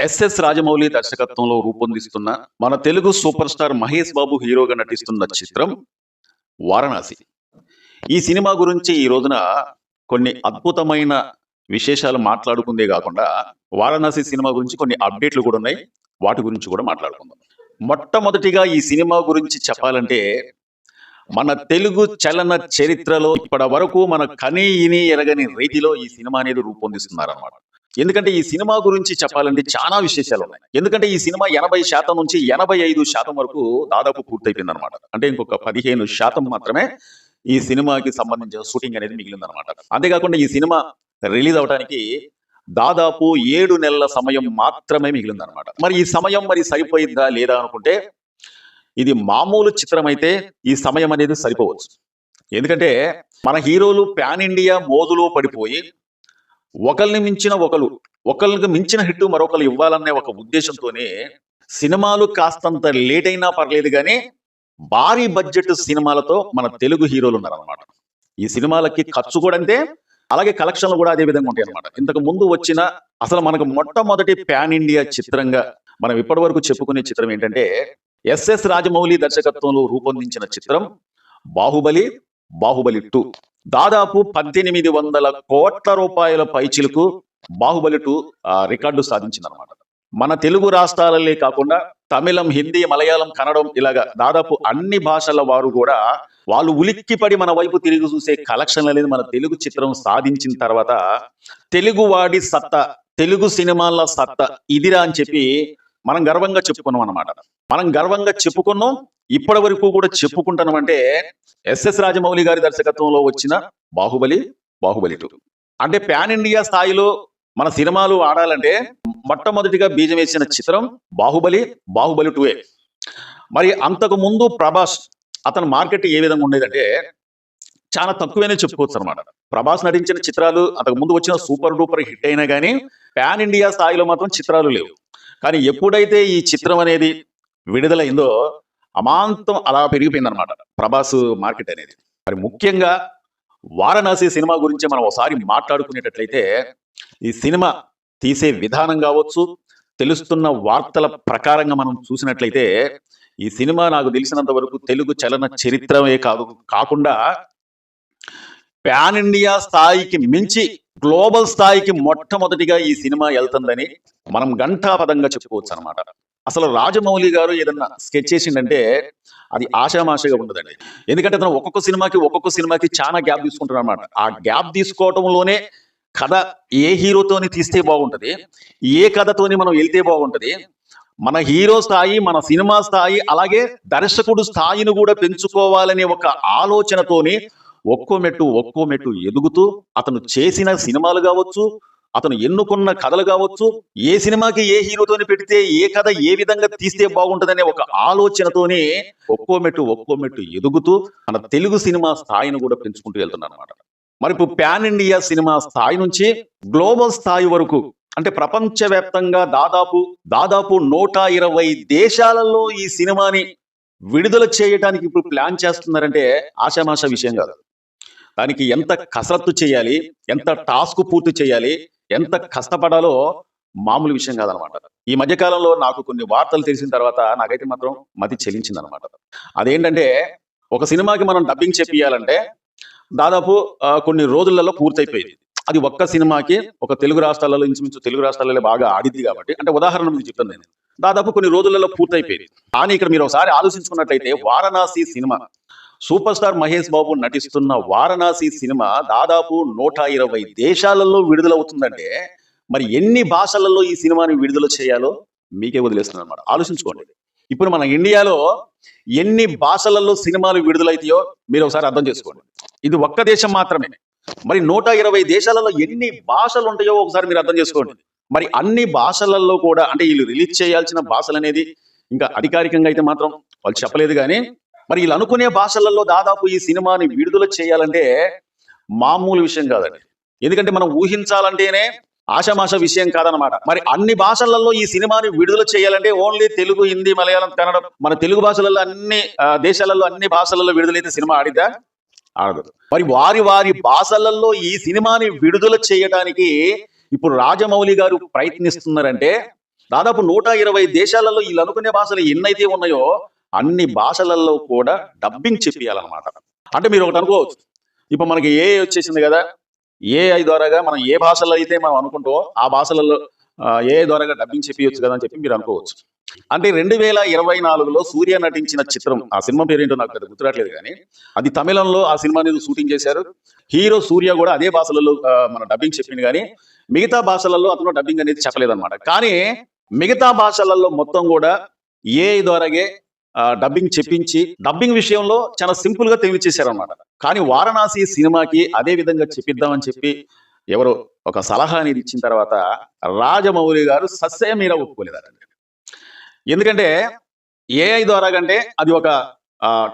SS Rajamouli దర్శకత్వంలో రూపొందిస్తున్న మన Telugu super star Mahesh బాబు హీరోగా నటిస్తున్న చిత్రం వారణాసి. ఈ సినిమా గురించి ఈ రోజున కొన్ని అద్భుతమైన విశేషాలు మాట్లాడుకుందే కాకుండా వారణాసి సినిమా గురించి కొన్ని అప్డేట్లు కూడా ఉన్నాయి. వాటి గురించి కూడా మాట్లాడుకుందాం. మొట్టమొదటిగా ఈ సినిమా గురించి చెప్పాలంటే మన తెలుగు చలన చరిత్రలో ఇప్పటి వరకు మన కనీ ఇని ఎరగని రీతిలో ఈ సినిమా అనేది రూపొందిస్తున్నారన్నమాట. ఎందుకంటే ఈ సినిమా గురించి చెప్పాలంటే చాలా విశేషాలు ఉన్నాయి. ఎందుకంటే ఈ సినిమా 80% నుంచి 85% వరకు దాదాపు పూర్తయిపోయింది అనమాట. అంటే ఇంకొక 15% మాత్రమే ఈ సినిమాకి సంబంధించిన షూటింగ్ అనేది మిగిలిందనమాట. అంతేకాకుండా ఈ సినిమా రిలీజ్ అవడానికి దాదాపు 7 నెలల సమయం మాత్రమే మిగిలిందనమాట. మరి ఈ సమయం సరిపోయిందా లేదా అనుకుంటే ఇది మామూలు చిత్రం అయితే ఈ సమయం అనేది సరిపోవచ్చు. ఎందుకంటే మన హీరోలు పాన్ ఇండియా మోజులో పడిపోయి ఒకరిని మించిన హిట్ మరొకరు ఇవ్వాలనే ఒక ఉద్దేశంతోనే సినిమాలు కాస్తంత లేట్ అయినా పర్లేదు కానీ భారీ బడ్జెట్ సినిమాలతో మన తెలుగు హీరోలు ఉన్నారనమాట. ఈ సినిమాలకి ఖర్చు కూడా అంతే, అలాగే కలెక్షన్లు కూడా అదే విధంగా ఉంటాయి అనమాట. ఇంతకు ముందు వచ్చిన అసలు మనకు మొట్టమొదటి పాన్ ఇండియా చిత్రంగా మనం ఇప్పటి వరకు చెప్పుకునే చిత్రం ఏంటంటే ఎస్ఎస్ రాజమౌళి దర్శకత్వంలో రూపొందించిన చిత్రం బాహుబలి 2. దాదాపు 1800 కోట్ల రూపాయల పైచిలకు బాహుబలి 2 రికార్డు సాధించిందనమాట. మన తెలుగు రాష్ట్రాలే కాకుండా తమిళం, హిందీ, మలయాళం, కన్నడం ఇలాగా దాదాపు అన్ని భాషల వారు కూడా వాళ్ళు ఉలిక్కిపడి మన వైపు తిరిగి చూసే కలెక్షన్ అనేది మన తెలుగు చిత్రం సాధించిన తర్వాత తెలుగువాడి సత్తా, తెలుగు సినిమాల సత్తా ఇదిరా అని చెప్పి మనం గర్వంగా చెప్పుకున్నాం అనమాట. మనం గర్వంగా చెప్పుకున్నాం, ఇప్పటి వరకు కూడా చెప్పుకుంటున్నాం. అంటే ఎస్ఎస్ రాజమౌళి గారి దర్శకత్వంలో వచ్చిన బాహుబలి 2 అంటే పాన్ ఇండియా స్థాయిలో మన సినిమాలు ఆడాలంటే మొట్టమొదటిగా బీజం వేసిన చిత్రం బాహుబలి 2. మరి అంతకు ముందు ప్రభాస్ అతని మార్కెట్ ఏ విధంగా ఉండేదంటే చాలా తక్కువనే చెప్పుకోవచ్చు అనమాట. ప్రభాస్ నటించిన చిత్రాలు అంతకు ముందు వచ్చిన సూపర్ డూపర్ హిట్ అయినా కానీ పాన్ ఇండియా స్థాయిలో మాత్రం చిత్రాలు లేవు. కానీ ఎప్పుడైతే ఈ చిత్రం అనేది విడుదలైందో అమాంతం అలా పెరిగిపోయిందనమాట ప్రభాస్ మార్కెట్ అనేది. మరి ముఖ్యంగా వారణాసి సినిమా గురించి మనం ఒకసారి మాట్లాడుకునేటట్లయితే ఈ సినిమా తీసే విధానం కావచ్చు, తెలుస్తున్న వార్తల ప్రకారంగా మనం చూసినట్లయితే ఈ సినిమా నాకు తెలిసినంత వరకు తెలుగు చలన చరిత్రమే కాకుండా పాన్ ఇండియా స్థాయికి మించి గ్లోబల్ స్థాయికి మొట్టమొదటిగా ఈ సినిమా వెళ్తుందని మనం ఘంటాపదంగా చెప్పుకోవచ్చు అనమాట. అసలు రాజమౌళి గారు ఏదన్నా స్కెచ్ చేసిందంటే అది ఆషామాషగా ఉండదండి. ఎందుకంటే అతను ఒక్కొక్క సినిమాకి చాలా గ్యాప్ తీసుకుంటారు అనమాట. ఆ గ్యాప్ తీసుకోవటంలోనే కథ ఏ హీరోతోని తీస్తే బాగుంటది, ఏ కథతోని మనం వెళ్తే బాగుంటది, మన హీరో స్థాయి, మన సినిమా స్థాయి, అలాగే దర్శకుడు స్థాయిని కూడా పెంచుకోవాలనే ఒక ఆలోచనతోని ఒక్కో మెట్టు ఎదుగుతూ అతను చేసిన సినిమాలు కావచ్చు, అతను ఎన్నుకున్న కథలు కావచ్చు, ఏ సినిమాకి ఏ హీరోతోని పెడితే ఏ కథ ఏ విధంగా తీస్తే బాగుంటుందనే ఒక ఆలోచనతోనే ఒక్కో మెట్టు ఎదుగుతూ మన తెలుగు సినిమా స్థాయిని కూడా పెంచుకుంటూ వెళ్తున్నాను అనమాట. మరి ఇప్పుడు పాన్ ఇండియా సినిమా స్థాయి నుంచి గ్లోబల్ స్థాయి వరకు అంటే ప్రపంచవ్యాప్తంగా దాదాపు 120 దేశాలలో ఈ సినిమాని విడుదల చేయడానికి ఇప్పుడు ప్లాన్ చేస్తున్నారంటే ఆషామాషా విషయం కాదు. దానికి ఎంత కసరత్తు చేయాలి, ఎంత టాస్క్ పూర్తి చేయాలి, ఎంత కష్టపడాలో మామూలు విషయం కాదనమాట. ఈ మధ్యకాలంలో నాకు కొన్ని వార్తలు తెలిసిన తర్వాత నాకైతే మాత్రం మతి చెల్లించింది అనమాట. అదేంటంటే ఒక సినిమాకి మనం డబ్బింగ్ చెప్పియాలంటే దాదాపు కొన్ని రోజులలో పూర్తయిపోయింది. అది ఒక్క సినిమాకి ఒక తెలుగు రాష్ట్రాలలో ఇంచుమించు తెలుగు రాష్ట్రాలలో బాగా ఆడిద్ది కాబట్టి, అంటే ఉదాహరణ మీకు చెప్తాను నేను, దాదాపు కొన్ని రోజులలో పూర్తయిపోయింది. కానీ ఇక్కడ మీరు ఒకసారి ఆలోచించుకున్నట్లయితే వారణాసి సినిమా, సూపర్ స్టార్ మహేష్ బాబు నటిస్తున్న వారణాసి సినిమా దాదాపు 120 దేశాలలో విడుదలవుతుందంటే మరి ఎన్ని భాషలలో ఈ సినిమాని విడుదల చేయాలో మీకే వదిలేస్తుంది అనమాట. ఆలోచించుకోండి. ఇప్పుడు మన ఇండియాలో ఎన్ని భాషలలో సినిమాలు విడుదలైతాయో మీరు ఒకసారి అర్థం చేసుకోండి. ఇది ఒక్క దేశం మాత్రమే. మరి 120 దేశాలలో ఎన్ని భాషలు ఉంటాయో ఒకసారి మీరు అర్థం చేసుకోండి. మరి అన్ని భాషలలో కూడా అంటే వీళ్ళు రిలీజ్ చేయాల్సిన భాషలు అనేది ఇంకా అధికారికంగా అయితే మాత్రం వాళ్ళు చెప్పలేదు, కానీ మరి వీళ్ళు అనుకునే భాషలలో దాదాపు ఈ సినిమాని విడుదల చేయాలంటే మామూలు విషయం కాదండి. ఎందుకంటే మనం ఊహించాలంటేనే ఆషామాషా విషయం కాదనమాట. మరి అన్ని భాషలలో ఈ సినిమాని విడుదల చేయాలంటే ఓన్లీ తెలుగు, హిందీ, మలయాళం, కన్నడం మన తెలుగు భాషలలో అన్ని దేశాలలో అన్ని భాషలలో విడుదలైతే సినిమా ఆడిద్దా? ఆడదు. మరి వారి భాషలలో ఈ సినిమాని విడుదల చేయడానికి ఇప్పుడు రాజమౌళి గారు ప్రయత్నిస్తున్నారంటే దాదాపు 120 దేశాలలో వీళ్ళు అనుకునే భాషలు ఎన్నైతే ఉన్నాయో అన్ని భాషలలో కూడా డబ్బింగ్ చెప్పియాలన్నమాట. అంటే మీరు ఒకటి అనుకోవచ్చు, ఇప్పుడు మనకి ఏఐ వచ్చేసింది కదా, ఏఐ ద్వారాగా మనం ఏ భాషలో అయితే మనం అనుకుంటో ఆ భాషలలో ఏఐ ద్వారాగా డబ్బింగ్ చెప్పియొచ్చు కదా అని చెప్పి మీరు అనుకోవచ్చు. అంటే 2024లో సూర్య నటించిన చిత్రం, ఆ సినిమా పేరేంటో నాకు పెద్ద గుర్తురాట్లేదు కానీ, అది తమిళంలో ఆ సినిమాని షూటింగ్ చేశారు. హీరో సూర్య కూడా అదే భాషలలో మన డబ్బింగ్ చెప్పింది కానీ మిగతా భాషలలో అతను డబ్బింగ్ అనేది చెప్పలేదన్నమాట. కానీ మిగతా భాషలలో మొత్తం కూడా ఏఐ ద్వారాగే డబ్బింగ్ చెప్పించి డబ్బింగ్ విషయంలో చాలా సింపుల్ గా తెలియచేశారన్నమాట. కానీ వారణాసి సినిమాకి అదే విధంగా చెప్పిద్దామని చెప్పి ఎవరో ఒక సలహా అనేది ఇచ్చిన తర్వాత రాజమౌళి గారు సస్యమీర ఒప్పుకోలేదండి. ఎందుకంటే ఏఐ ద్వారా కంటే అది ఒక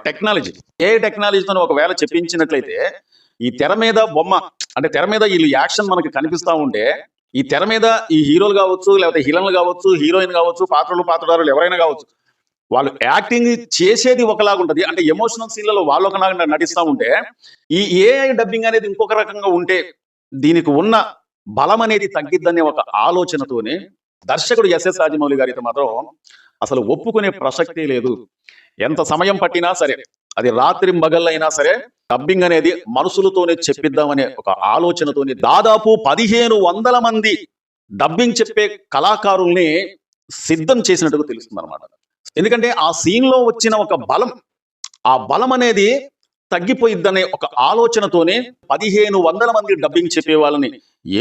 టెక్నాలజీ. ఏఐ టెక్నాలజీతో ఒకవేళ చెప్పించినట్లయితే ఈ తెర మీద బొమ్మ, అంటే తెర మీద వీళ్ళు యాక్షన్ మనకి కనిపిస్తా ఉంటే ఈ తెర మీద ఈ హీరోలు కావచ్చు, లేకపోతే హీరోయిన్లు కావచ్చు, హీరోయిన్ కావచ్చు, పాత్రదారులు ఎవరైనా కావచ్చు, వాళ్ళు యాక్టింగ్ చేసేది ఒకలాగా ఉంటుంది. అంటే ఎమోషనల్ సీన్లలో వాళ్ళు ఒకలాగా నటిస్తూ ఉంటే ఈ ఏఐ డబ్బింగ్ అనేది ఇంకొక రకంగా ఉంటే దీనికి ఉన్న బలం అనేది తగ్గిద్దనే ఒక ఆలోచనతోనే దర్శకుడు ఎస్ఎస్ రాజమౌళి గారితో మాత్రం అసలు ఒప్పుకునే ప్రసక్తే లేదు. ఎంత సమయం పట్టినా సరే, అది రాత్రి మగళ్ళైనా సరే డబ్బింగ్ అనేది మనుషులతోనే చెప్పిద్దామనే ఒక ఆలోచనతోనే దాదాపు 1500 మంది డబ్బింగ్ చెప్పే కళాకారుల్ని సిద్ధం చేసినట్టుగా తెలుస్తుంది అనమాట. ఎందుకంటే ఆ సీన్ లో వచ్చిన ఒక బలం, ఆ బలం అనేది తగ్గిపోయిద్దనే ఒక ఆలోచనతోనే 1500 మంది డబ్బింగ్ చెప్పే వాళ్ళని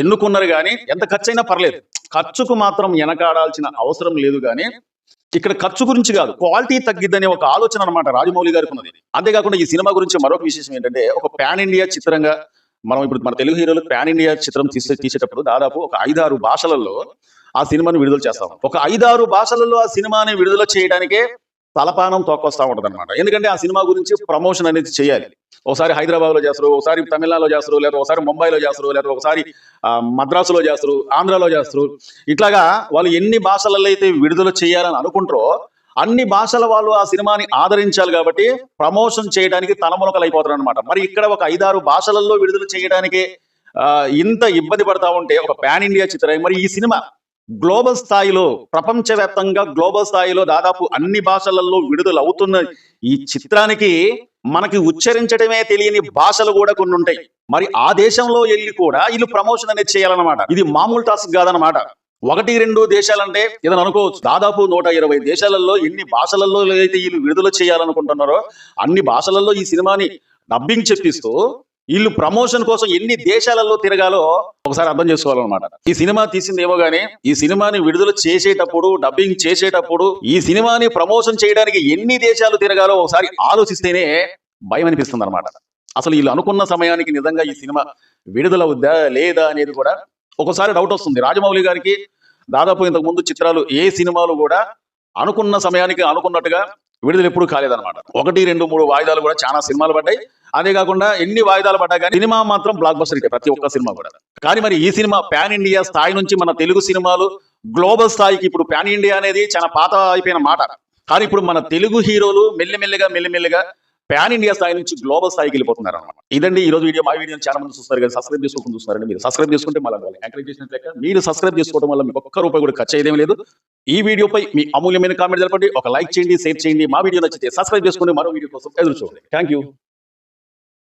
ఎన్నుకున్నారు. కానీ ఎంత ఖర్చు అయినా పర్లేదు, ఖర్చుకు మాత్రం వెనకాడాల్సిన అవసరం లేదు. కానీ ఇక్కడ ఖర్చు గురించి కాదు, క్వాలిటీ తగ్గిద్దనే ఒక ఆలోచన అనమాట రాజమౌళి గారికి ఉన్నది. అంతేకాకుండా ఈ సినిమా గురించి మరొక విశేషం ఏంటంటే, ఒక పాన్ ఇండియా చిత్రంగా మనం ఇప్పుడు మన తెలుగు హీరోలు పాన్ ఇండియా చిత్రం తీసేటప్పుడు దాదాపు ఒక 5-6 భాషలలో ఆ సినిమాని విడుదల చేస్తాం. ఒక 5-6 భాషలలో ఆ సినిమాని విడుదల చేయడానికే తలపానం తోకొస్తా ఉంటది అనమాట. ఎందుకంటే ఆ సినిమా గురించి ప్రమోషన్ అనేది చేయాలి. ఒకసారి హైదరాబాద్ లో చేస్తారు, ఒకసారి తమిళనాడులో చేస్తారు, లేదా ఒకసారి ముంబైలో చేస్తారు, లేదా ఒకసారి మద్రాసులో చేస్తారు, ఆంధ్రాలో చేస్తారు. ఇట్లాగా వాళ్ళు ఎన్ని భాషలలో అయితే విడుదల చేయాలని అనుకుంటారో అన్ని భాషల వాళ్ళు ఆ సినిమాని ఆదరించాలి. కాబట్టి ప్రమోషన్ చేయడానికి తలమునకలు అయిపోతారు అనమాట. మరి ఇక్కడ ఒక 5-6 భాషలలో విడుదల చేయడానికి ఇంత ఇబ్బంది పడతా ఉంటే ఒక పాన్ ఇండియా చిత్రం, మరి ఈ సినిమా గ్లోబల్ స్థాయిలో, ప్రపంచవ్యాప్తంగా గ్లోబల్ స్థాయిలో దాదాపు అన్ని భాషలలో విడుదల అవుతున్న ఈ చిత్రానికి మనకి ఉచ్చరించడమే తెలియని భాషలు కూడా కొన్ని ఉంటాయి. మరి ఆ దేశంలో వెళ్ళి కూడా వీళ్ళు ప్రమోషన్ అనేది చేయాలన్నమాట. ఇది మామూలు టాస్క్ కాదనమాట. 1-2 దేశాలంటే ఏదైనా అనుకోవచ్చు, దాదాపు 120 దేశాలలో ఎన్ని భాషలలో అయితే వీళ్ళు విడుదల చేయాలనుకుంటున్నారో అన్ని భాషలలో ఈ సినిమాని డబ్బింగ్ చెప్పిస్తూ వీళ్ళు ప్రమోషన్ కోసం ఎన్ని దేశాలలో తిరగాలో ఒకసారి అర్థం చేసుకోవాలన్నమాట. ఈ సినిమా తీసిందేమో గానీ ఈ సినిమాని విడుదల చేసేటప్పుడు, డబ్బింగ్ చేసేటప్పుడు ఈ సినిమాని ప్రమోషన్ చేయడానికి ఎన్ని దేశాలు తిరగాలో ఒకసారి ఆలోచిస్తేనే భయం అనిపిస్తుంది అనమాట. అసలు వీళ్ళు అనుకున్న సమయానికి నిజంగా ఈ సినిమా విడుదల అవుద్దా లేదా అనేది కూడా ఒకసారి డౌట్ వస్తుంది. రాజమౌళి గారికి దాదాపు ఇంతకు ముందు చిత్రాలు ఏ సినిమాలు కూడా అనుకున్న సమయానికి అనుకున్నట్టుగా విడుదల ఎప్పుడు కాలేదన్నమాట. 1, 2, 3 వాయిదాలు కూడా చాలా సినిమాలు పడ్డాయి. అదే కాకుండా ఎన్ని వాయిదాలు పడ్డా కానీ సినిమా మాత్రం బ్లాక్ బస్టర్ హిట్, ప్రతి ఒక్క సినిమా కూడా. కానీ మరి ఈ సినిమా పాన్ ఇండియా స్థాయి నుంచి మన తెలుగు సినిమాలు గ్లోబల్ స్థాయికి, ఇప్పుడు పాన్ ఇండియా అనేది చాలా పాత అయిపోయిన మాట. కానీ ఇప్పుడు మన తెలుగు హీరోలు మెల్లిమెల్లిగా పాన్ ఇండియా స్థాయి నుంచి గ్లోబల్ స్థాయికి వెళ్ళిపోతున్నారు అనమాట. ఇదండి ఈ రోజు వీడియో. మా వీడియోని చాలా మంది చూస్తారు కదా, సబ్స్క్రైబ్ చేసుకోకుండా చూస్తున్నారండి. మీరు సబ్స్క్రైబ్ చేసుకుంటే మళ్ళీ ఎంకరేజ్ చేసినట్లయితే, మీరు సబ్స్క్రైబ్ చేసుకోవడం వల్ల మీకు ఒక్క రూపాయి కూడా ఖర్చు అయ్యేదేం లేదు. ఈ వీడియోపై మీ అమూల్యమైన కామెంట్ తెలపండి, ఒక లైక్ చేయండి, షేర్ చేయండి. మా వీడియో నచ్చితే సబ్స్క్రైబ్ చేసుకుని మరో వీడియో కోసం ఎదురు చూడండి. Thank you.